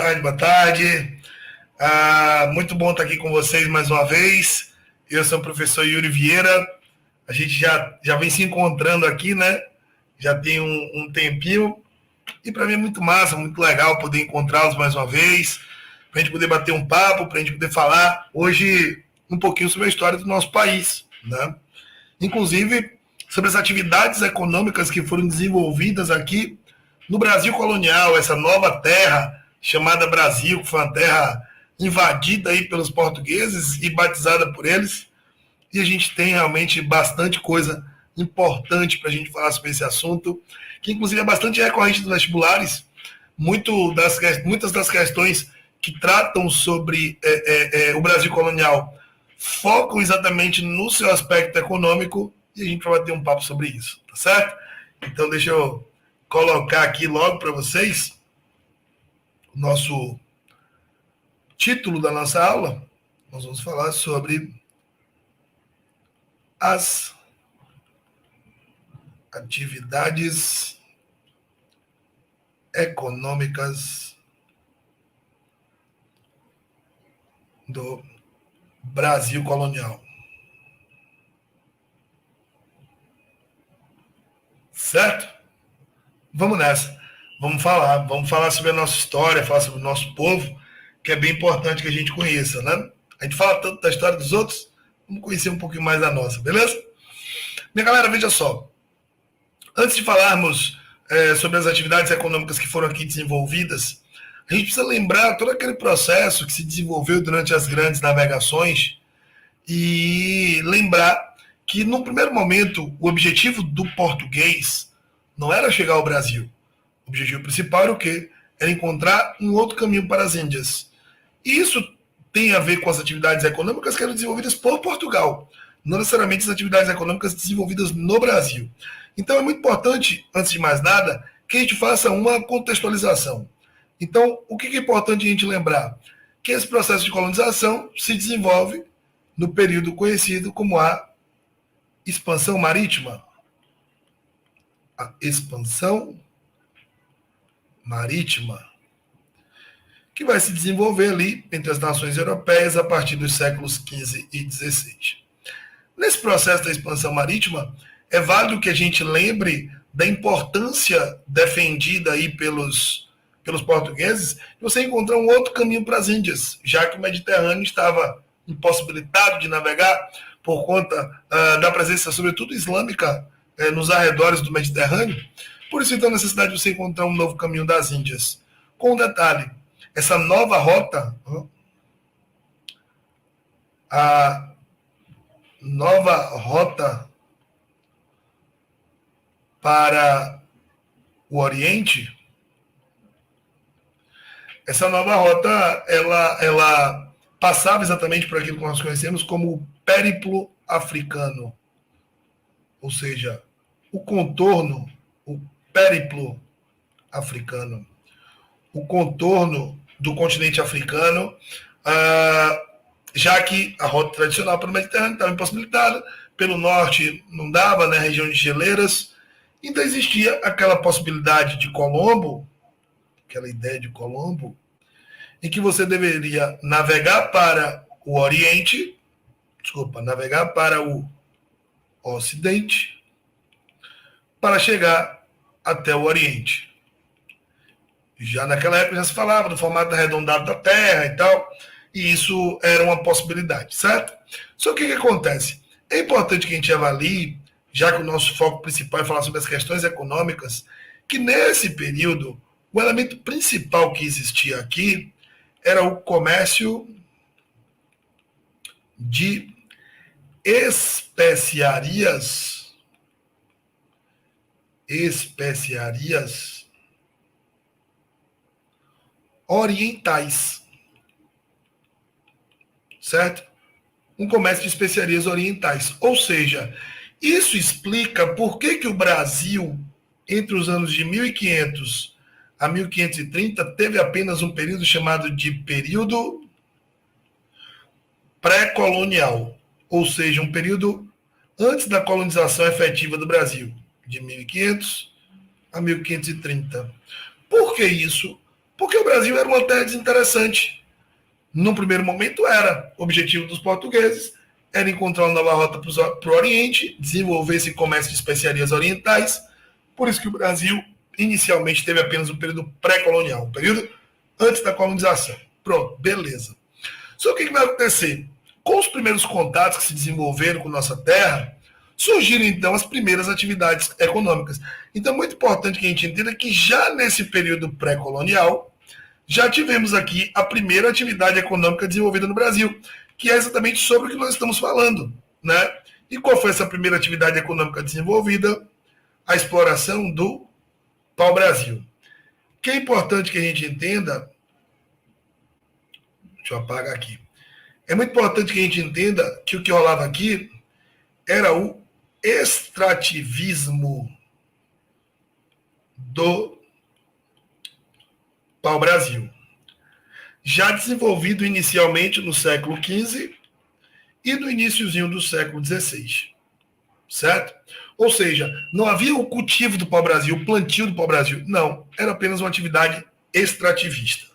tarde, boa tarde. Muito bom estar aqui com vocês mais uma vez. Eu sou o professor Yuri Vieira. A gente já vem se encontrando aqui, né? Já tem um tempinho. E para mim é muito massa, muito legal poder encontrá-los mais uma vez, para a gente poder bater um papo, para a gente poder falar hoje um pouquinho sobre a história do nosso país, né? Inclusive sobre as atividades econômicas que foram desenvolvidas aqui no Brasil colonial, essa nova terra chamada Brasil, que foi uma terra invadida aí pelos portugueses e batizada por eles. E a gente tem realmente bastante coisa importante para a gente falar sobre esse assunto, que inclusive é bastante recorrente nos vestibulares. Muitas das questões que tratam sobre o Brasil colonial focam exatamente no seu aspecto econômico, e a gente vai bater um papo sobre isso, tá certo? Então deixa eu colocar aqui logo para vocês o nosso título da nossa aula. Nós vamos falar sobre as atividades econômicas do Brasil colonial. Certo? Vamos nessa. Vamos falar sobre a nossa história, falar sobre o nosso povo, que é bem importante que a gente conheça, né? A gente fala tanto da história dos outros, vamos conhecer um pouquinho mais da nossa, beleza? Minha galera, veja só. Antes de falarmos sobre as atividades econômicas que foram aqui desenvolvidas, a gente precisa lembrar todo aquele processo que se desenvolveu durante as grandes navegações e lembrar que, no primeiro momento, o objetivo do português não era chegar ao Brasil. O objetivo principal era o quê? Era encontrar um outro caminho para as Índias. E isso tem a ver com as atividades econômicas que eram desenvolvidas por Portugal, não necessariamente as atividades econômicas desenvolvidas no Brasil. Então é muito importante, antes de mais nada, que a gente faça uma contextualização. Então, o que é importante a gente lembrar? Que esse processo de colonização se desenvolve no período conhecido como a expansão marítima. A expansão marítima, que vai se desenvolver ali entre as nações europeias a partir dos séculos XV e XVI. Nesse processo da expansão marítima, é válido que a gente lembre da importância defendida aí pelos portugueses de você encontrar um outro caminho para as Índias, já que o Mediterrâneo estava impossibilitado de navegar por conta da presença, sobretudo islâmica, nos arredores do Mediterrâneo. Por isso, então, a necessidade de você encontrar um novo caminho das Índias. Com um detalhe, essa nova rota, a nova rota para o Oriente, essa nova rota, ela passava exatamente por aquilo que nós conhecemos como o périplo africano, ou seja, o contorno, o périplo africano, o contorno do continente africano, já que a rota tradicional para o Mediterrâneo estava impossibilitada, pelo norte não dava, né, região de geleiras, então existia aquela possibilidade de Colombo, aquela ideia de Colombo, em que você deveria navegar para o Oriente, navegar para o Ocidente, para chegar até o Oriente. Já naquela época já se falava do formato arredondado da Terra e tal, e isso era uma possibilidade, certo? Só que o que acontece? É importante que a gente avalie, já que o nosso foco principal é falar sobre as questões econômicas, que nesse período, o elemento principal que existia aqui era o comércio de especiarias orientais, certo? Um comércio de especiarias orientais. Ou seja, isso explica por que o Brasil, entre os anos de 1500 a 1530, teve apenas um período chamado de período pré-colonial, ou seja, um período antes da colonização efetiva do Brasil, de 1500 a 1530. Por que isso? Porque o Brasil era uma terra desinteressante. No primeiro momento era. O objetivo dos portugueses era encontrar uma nova rota para o Oriente, desenvolver esse comércio de especiarias orientais. Por isso que o Brasil inicialmente teve apenas um período pré-colonial, um período antes da colonização. Pronto, beleza. Só que o que vai acontecer? Com os primeiros contatos que se desenvolveram com nossa terra, surgiram então as primeiras atividades econômicas. Então é muito importante que a gente entenda que já nesse período pré-colonial, já tivemos aqui a primeira atividade econômica desenvolvida no Brasil, que é exatamente sobre o que nós estamos falando, né? E qual foi essa primeira atividade econômica desenvolvida? A exploração do pau-brasil. O que é importante que a gente entenda, deixa eu apagar aqui, é muito importante que a gente entenda que o que rolava aqui era o extrativismo do pau-brasil, já desenvolvido inicialmente no século XV e no iniciozinho do século XVI, certo? Ou seja, não havia o cultivo do pau-brasil, o plantio do pau-brasil, não, era apenas uma atividade extrativista.